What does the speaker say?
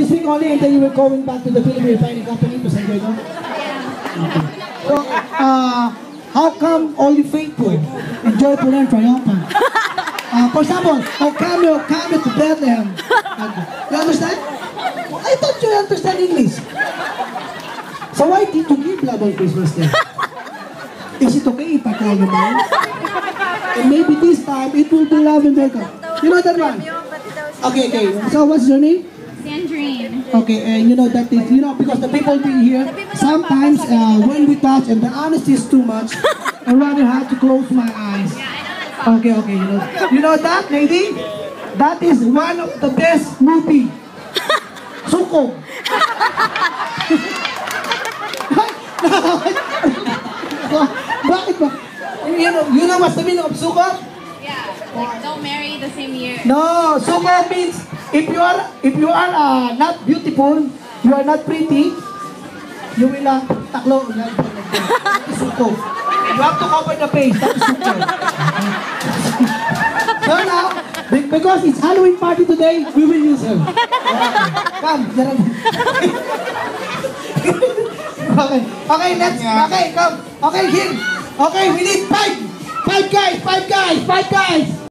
this week only, and then you were going back to the Philippine Refining Company to San Diego? Okay. So, how come only faithful and joyful and triumphant? For example, come to Bethlehem. You understand? I thought you understand English. So why did you give love on Christmas Day? Is it okay if I call you mine? And maybe this time it will be love and welcome. You know that one? Okay. So what's your name? Sandrine. Okay, and you know that is, because the people being here, sometimes when we touch and the honesty is too much, I rather have to close my eyes. Okay, you know that, lady? That is one of the best movie. Suko. Bakit ba? You know what's the meaning of suko? Yeah, like don't marry the same year. No, suko means if you are not beautiful, you are not pretty, you will taklo. That is suko. You have to cover the face. That is suko. So now, because it's Halloween party today, we will use her. Come, okay, come. Okay, here. Okay, we need five guys.